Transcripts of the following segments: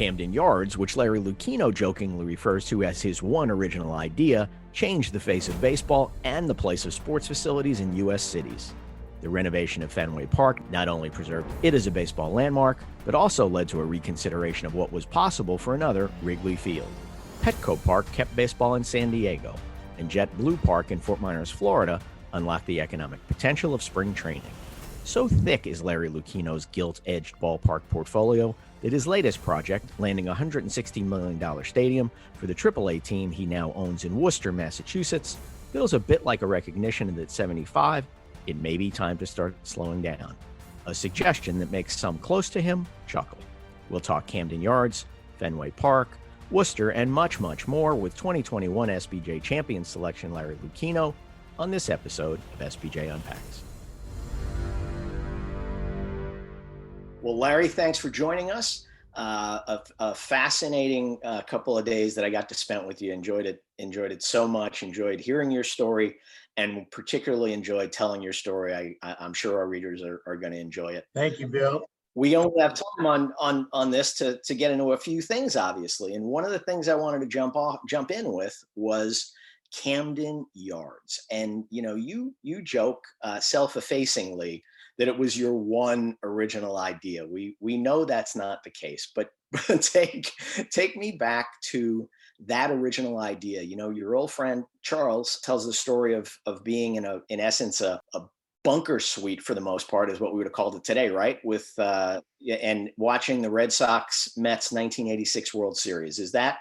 Camden Yards, which Larry Lucchino jokingly refers to as his one original idea, changed the face of baseball and the place of sports facilities in U.S. cities. The renovation of Fenway Park not only preserved it as a baseball landmark, but also led to a reconsideration of what was possible for another Wrigley Field. Petco Park kept baseball in San Diego, and JetBlue Park in Fort Myers, Florida, unlocked the economic potential of spring training. So thick is Larry Lucchino's gilt-edged ballpark portfolio that his latest project, landing a $160 million stadium for the AAA team he now owns in Worcester, Massachusetts, feels a bit like a recognition that at 75, it may be time to start slowing down. A suggestion that makes some close to him chuckle. We'll talk Camden Yards, Fenway Park, Worcester, and much, much more with 2021 SBJ Champion Selection Larry Lucchino on this episode of SBJ Unpacks. Well, Larry, thanks for joining us. A fascinating couple of days that I got to spend with you. Enjoyed it so much. Enjoyed hearing your story, and particularly enjoyed telling your story. I'm sure our readers are going to enjoy it. Thank you, Bill. We only have time on this to get into a few things, obviously. And one of the things I wanted to jump in with was Camden Yards. And you joke self-effacingly that it was your one original idea. We know that's not the case, but take me back to that original idea. Your old friend Charles tells the story of being in essence a bunker suite for the most part is what we would have called it today, right? With and watching the Red Sox Mets 1986 World Series. Is that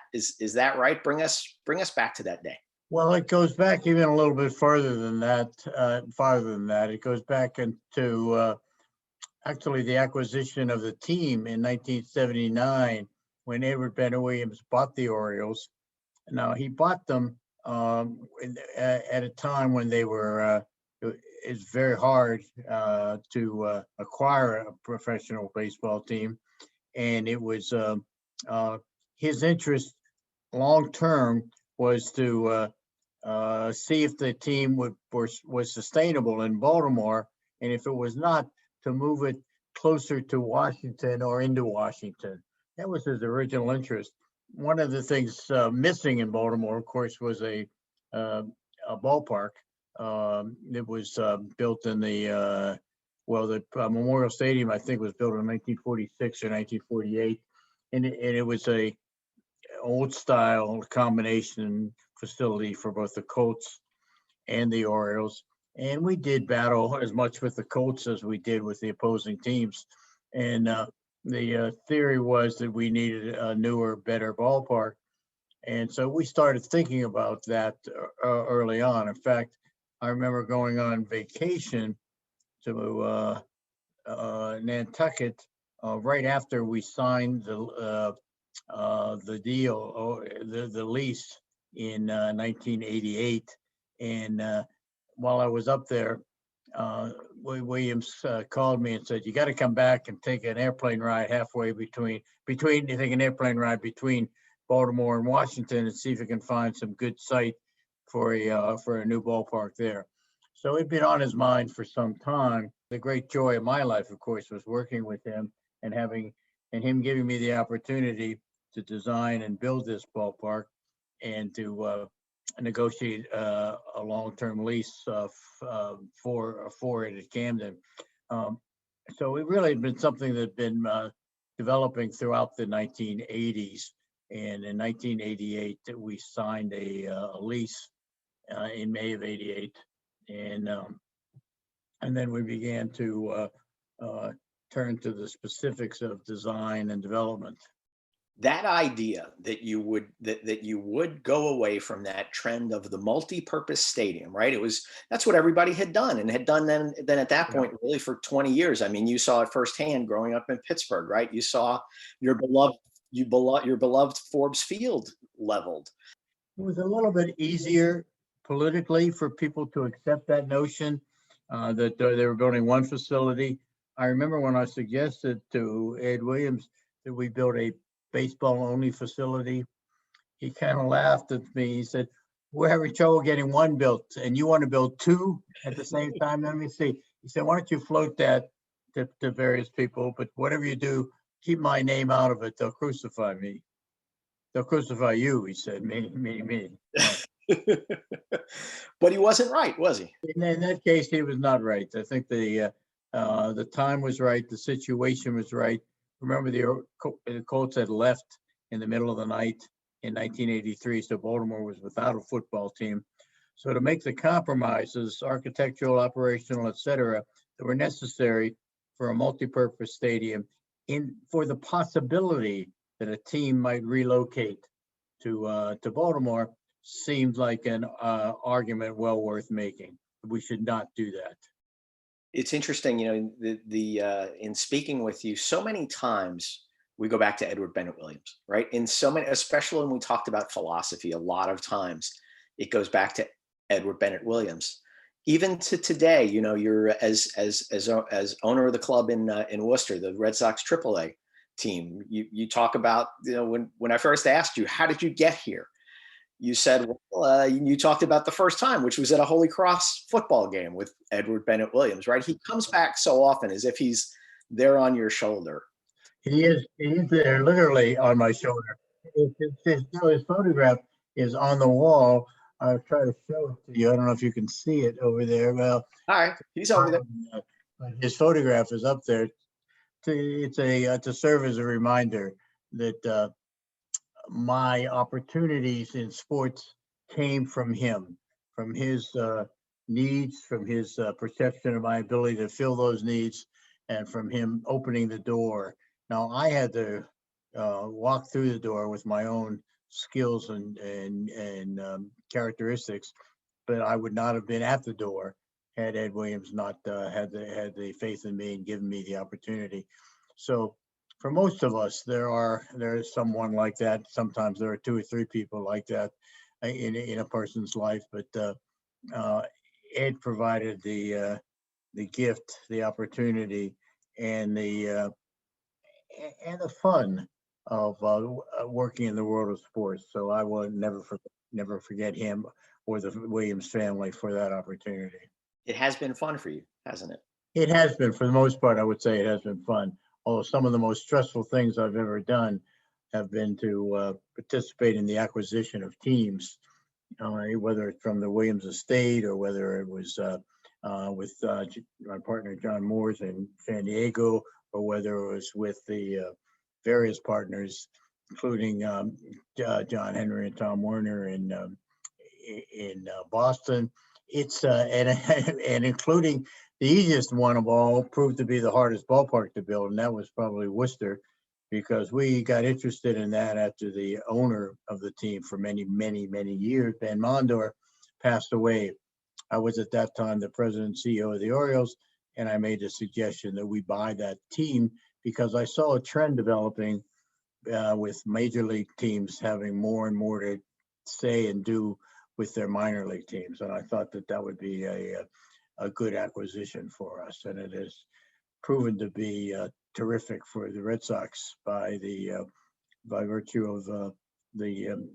right? Bring us back to that day. Well, it goes back even a little bit farther than that. It goes back into actually the acquisition of the team in 1979 when Edward Bennett Williams bought the Orioles. Now, he bought them at a time when they were, it's very hard to acquire a professional baseball team. And it was his interest long-term was to see if the team was sustainable in Baltimore, and if it was not, to move it closer to Washington or into Washington. That was his original interest. One of the things missing in Baltimore, of course, was a ballpark. It was built in the Memorial Stadium, I think, was built in 1946 or 1948, and it was a old style combination facility for both the Colts and the Orioles. And we did battle as much with the Colts as we did with the opposing teams. And the theory was that we needed a newer, better ballpark. And so we started thinking about that early on. In fact, I remember going on vacation to Nantucket right after we signed the deal, or the lease in 1988. And while I was up there, Williams called me and said, "You got to come back and take an airplane ride halfway between Baltimore and Washington and see if you can find some good site for a new ballpark there." So it'd been on his mind for some time. The great joy of my life, of course, was working with him and him giving me the opportunity to design and build this ballpark and to negotiate a long-term lease for it at Camden. So it really had been something that had been developing throughout the 1980s. And in 1988, we signed a lease in May of '88, and then we began to turn to the specifics of design and development. That idea that you would go away from that trend of the multi-purpose stadium, right? That's what everybody had done then at that point, really for 20 years. I mean, you saw it firsthand growing up in Pittsburgh, right? You saw your beloved Forbes Field leveled. It was a little bit easier politically for people to accept that notion that they were building one facility. I remember when I suggested to Ed Williams that we build a baseball-only facility, he kind of laughed at me. He said, "We're having trouble getting one built, and you want to build two at the same time? Let me see." He said, "Why don't you float that to various people, but whatever you do, keep my name out of it, they'll crucify me. They'll crucify you, he said, me. But he wasn't right, was he? In that case, he was not right. I think the time was right. The situation was right. Remember, the Colts had left in the middle of the night in 1983, so Baltimore was without a football team. So to make the compromises, architectural, operational, etc., that were necessary for a multi-purpose stadium, for the possibility that a team might relocate to Baltimore, seemed like an argument well worth making. We should not do that. It's interesting, in speaking with you, so many times we go back to Edward Bennett Williams, right? In so many, especially when we talked about philosophy, a lot of times it goes back to Edward Bennett Williams. Even to today, you're as owner of the club in Worcester, the Red Sox AAA team. You talk about, when I first asked you, how did you get here? You said, you talked about the first time, which was at a Holy Cross football game with Edward Bennett Williams, right? He comes back so often as if he's there on your shoulder. He is there literally on my shoulder. His photograph is on the wall. I'll try to show it to you. I don't know if you can see it over there. Well, all right, he's over there. His photograph is up there. To serve as a reminder that my opportunities in sports came from him, from his needs, from his perception of my ability to fill those needs, and from him opening the door. Now, I had to walk through the door with my own skills and characteristics, but I would not have been at the door had Ed Williams not had the faith in me and given me the opportunity. So for most of us, there is someone like that. Sometimes there are 2 or 3 people like that in a person's life, but Ed provided the gift, the opportunity, and the fun of working in the world of sports. So I will never forget him or the Williams family for that opportunity. It has been fun for you, hasn't it? It has been, for the most part. I would say it has been fun. Although some of the most stressful things I've ever done have been to participate in the acquisition of teams, whether it's from the Williams estate or whether it was with my partner John Moores in San Diego, or whether it was with the various partners, including John Henry and Tom Werner in Boston. It's and including the easiest one of all proved to be the hardest ballpark to build, and that was probably Worcester, because we got interested in that after the owner of the team for many years, Ben Mondor, passed away. I was at that time the president and CEO of the Orioles, and I made a suggestion that we buy that team because I saw a trend developing with major league teams having more and more to say and do with their minor league teams. And I thought that would be a good acquisition for us. And it has proven to be terrific for the Red Sox by virtue of the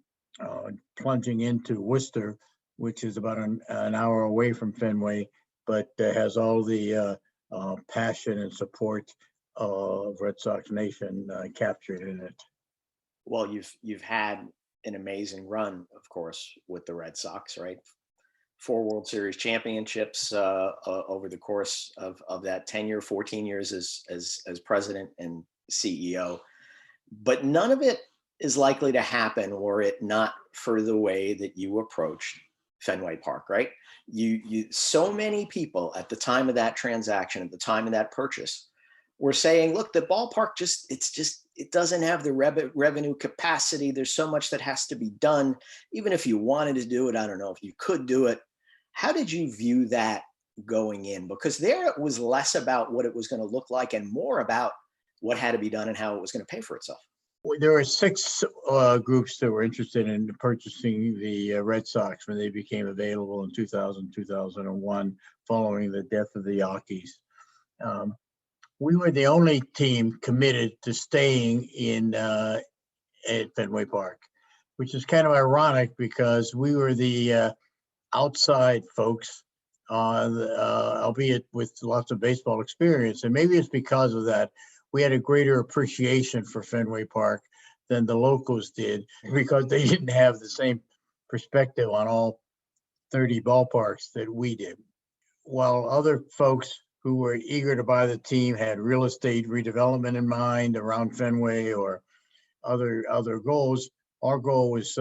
plunging into Worcester, which is about an hour away from Fenway, but has all the passion and support of Red Sox Nation captured in it. Well, you've had an amazing run, of course, with the Red Sox, right? 4 World Series championships over the course of that tenure, 14 years as president and CEO. But none of it is likely to happen were it not for the way that you approached Fenway Park, right? You so many people at the time of that transaction, at the time of that purchase, were saying, look, the ballpark it doesn't have the revenue capacity. There's so much that has to be done. Even if you wanted to do it, I don't know if you could do it. How did you view that going in? Because there it was less about what it was going to look like and more about what had to be done and how it was going to pay for itself. Well, there were 6 groups that were interested in purchasing the Red Sox when they became available in 2000, 2001, following the death of the Yankees. We were the only team committed to staying at Fenway Park, which is kind of ironic because we were the outside folks, albeit with lots of baseball experience. And maybe it's because of that. we had a greater appreciation for Fenway Park than the locals did, because they didn't have the same perspective on all 30 ballparks that we did. While other folks who were eager to buy the team had real estate redevelopment in mind around Fenway or other goals, our goal was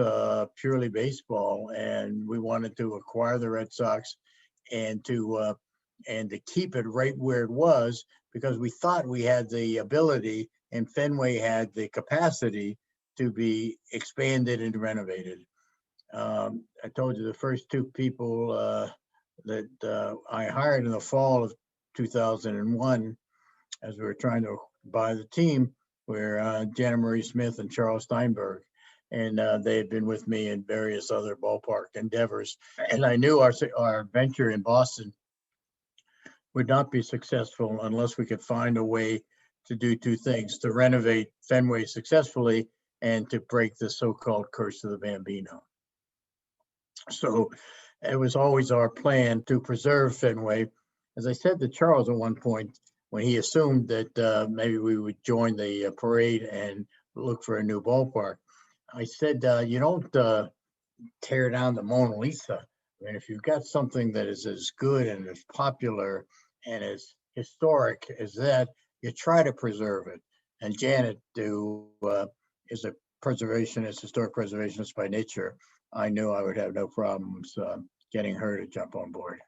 purely baseball, and we wanted to acquire the Red Sox and to keep it right where it was, because we thought we had the ability and Fenway had the capacity to be expanded and renovated. I told you the first two people that I hired in the fall of 2001, as we were trying to buy the team, were Jana Marie Smith and Charles Steinberg. And they had been with me in various other ballpark endeavors. And I knew our venture in Boston would not be successful unless we could find a way to do two things: to renovate Fenway successfully and to break the so-called curse of the Bambino. So it was always our plan to preserve Fenway. As I said to Charles at one point, when he assumed that maybe we would join the parade and look for a new ballpark, I said, you don't tear down the Mona Lisa. I mean, if you've got something that is as good and as popular and as historic as that, you try to preserve it. And Janet, who is a preservationist, historic preservationist by nature, I knew I would have no problems getting her to jump on board.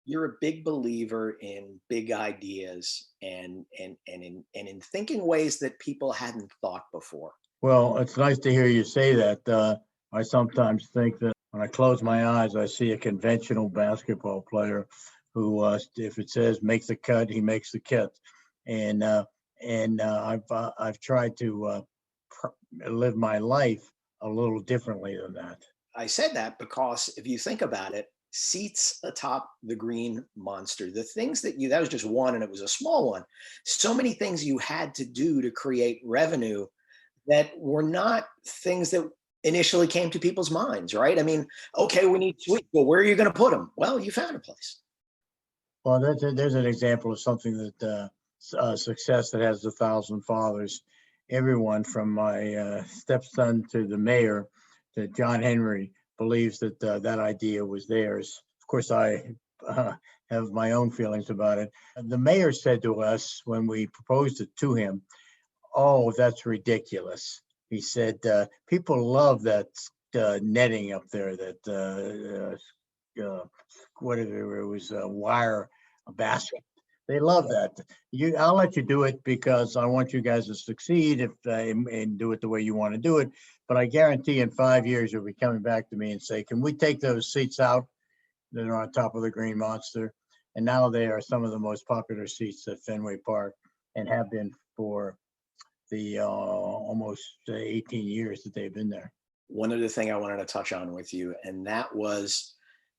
You're a big believer in big ideas and in thinking ways that people hadn't thought before. Well, it's nice to hear you say that. I sometimes think that when I close my eyes, I see a conventional basketball player who, if it says make the cut, he makes the cut. And I've tried to live my life a little differently than that. I said that because if you think about it, seats atop the green monster, the things that was just one, and it was a small one. So many things you had to do to create revenue that were not things that initially came to people's minds, right? I mean, okay, we need suites. Well, where are you going to put them? Well, you found a place. Well, there's an example of something that success that has 1,000 fathers. Everyone from my stepson to the mayor to John Henry believes that that idea was theirs. Of course, I have my own feelings about it. The mayor said to us when we proposed it to him, "Oh, that's ridiculous." He said, "People love that netting up there, that whatever it was, wire, a basket. They love that. I'll let you do it because I want you guys to succeed and do it the way you want to do it. But I guarantee in 5 years you'll be coming back to me and say, can we take those seats out that are on top of the green monster?" And now they are some of the most popular seats at Fenway Park and have been for the almost 18 years that they've been there. One other thing I wanted to touch on with you, and that was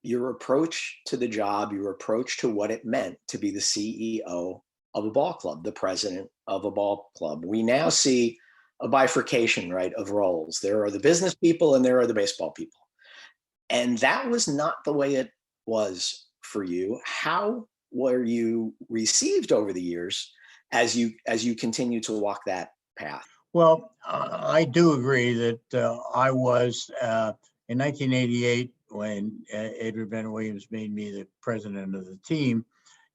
your approach to the job, your approach to what it meant to be the CEO of a ball club, the president of a ball club. We now see a bifurcation, right, of roles. There are the business people and there are the baseball people. And that was not the way it was for you. How were you received over the years as you continue to walk that path? Well, I do agree that I was in 1988 when Edward Bennett Williams made me the president of the team,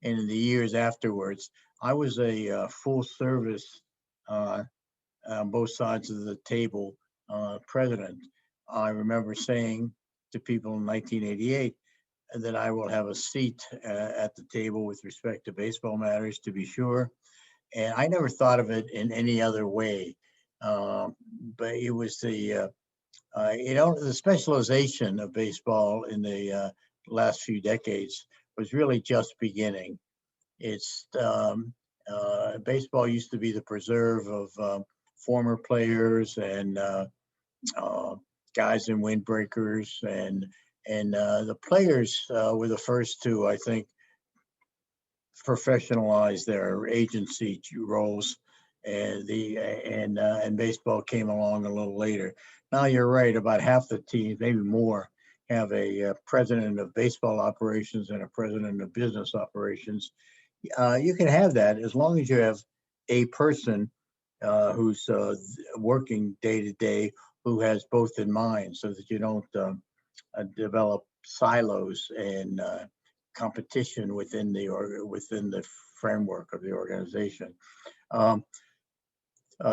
and in the years afterwards, I was a full service on both sides of the table president. I remember saying to people in 1988 that I will have a seat at the table with respect to baseball matters, to be sure. And I never thought of it in any other way. But it was the specialization of baseball in the last few decades was really just beginning. It's baseball used to be the preserve of former players and guys in windbreakers, and the players were the first to, I think, professionalize their agency roles, and baseball came along a little later. Now you're right, about half the teams, maybe more, have a president of baseball operations and a president of business operations. You can have that as long as you have a person who's working day to day, who has both in mind, so that you don't develop silos and competition within the framework of the organization.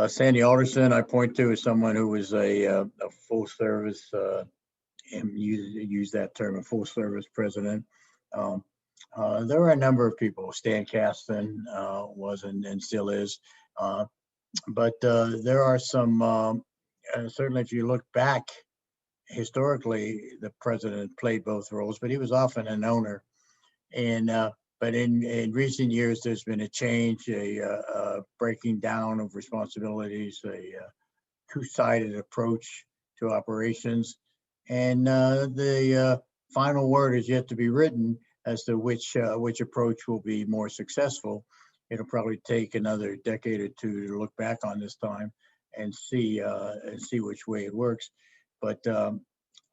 Sandy Alderson, I point to as someone who was a full service, and use that term, a full service president. There were a number of people. Stan Kasten was and still is, but there are some. Certainly, if you look back historically, the president played both roles, but he was often an owner. And but in recent years, there's been a change, a breaking down of responsibilities, a two-sided approach to operations, and the final word is yet to be written as to which approach will be more successful. It'll probably take another decade or two to look back on this time and see which way it works. But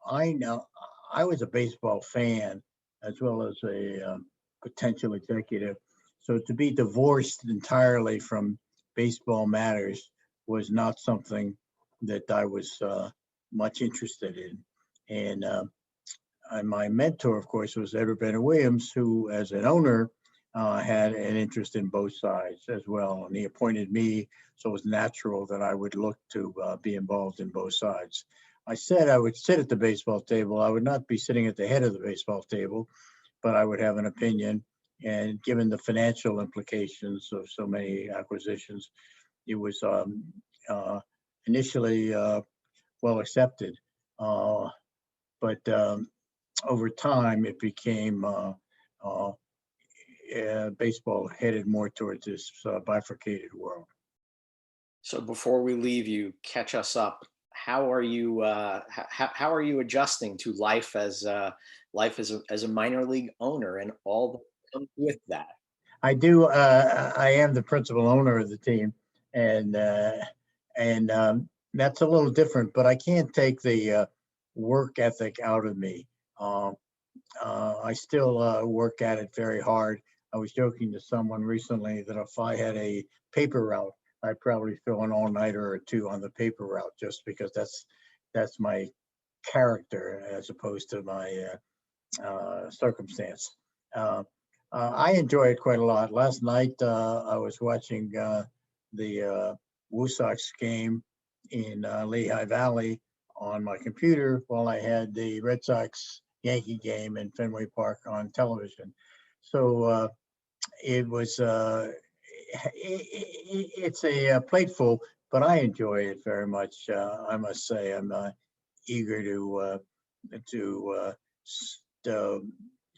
I know I was a baseball fan as well as a potential executive. So to be divorced entirely from baseball matters was not something that I was much interested in. And my mentor, of course, was Edward Bennett Williams, who, as an owner, had an interest in both sides as well. And he appointed me, so it was natural that I would look to be involved in both sides. I said I would sit at the baseball table. I would not be sitting at the head of the baseball table, but I would have an opinion. And given the financial implications of so many acquisitions, it was initially well accepted. But over time, it became baseball headed more towards this bifurcated world. So before we leave you, catch us up. How are you? How are you adjusting to life as a minor league owner and all that comes with that? I do. I am the principal owner of the team, and that's a little different. But I can't take the work ethic out of me. I still work at it very hard. I was joking to someone recently that if I had a paper route, I'd probably throw an all-nighter or two on the paper route, just because that's my character as opposed to my circumstance. I enjoy it quite a lot. Last night I was watching the Woo Sox game in Lehigh Valley on my computer while I had the Red Sox Yankee game in Fenway Park on television. So it was. It's a plateful, but I enjoy it very much. I must say, I'm eager to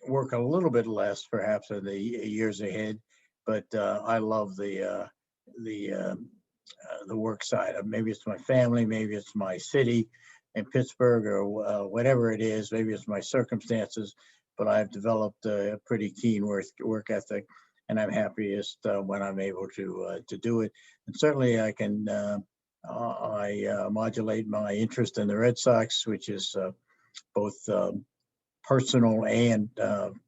work a little bit less, perhaps, in the years ahead. But I love the work side. Maybe it's my family, maybe it's my city in Pittsburgh, or whatever it is. Maybe it's my circumstances. But I've developed a pretty keen work ethic. And I'm happiest when I'm able to do it. And certainly I can modulate my interest in the Red Sox, which is both personal and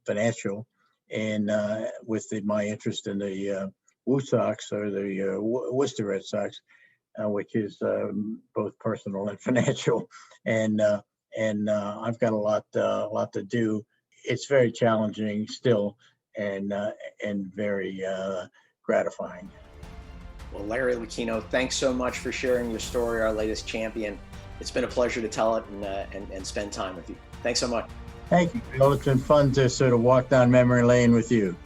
financial, and with my interest in the Woo Sox, or the Worcester Red Sox, which is both personal and financial. And I've got a lot to do. It's very challenging still. And very gratifying. Well, Larry Lucchino, thanks so much for sharing your story, our latest champion. It's been a pleasure to tell it and spend time with you. Thanks so much. Thank you, Bill. It's been fun to sort of walk down memory lane with you.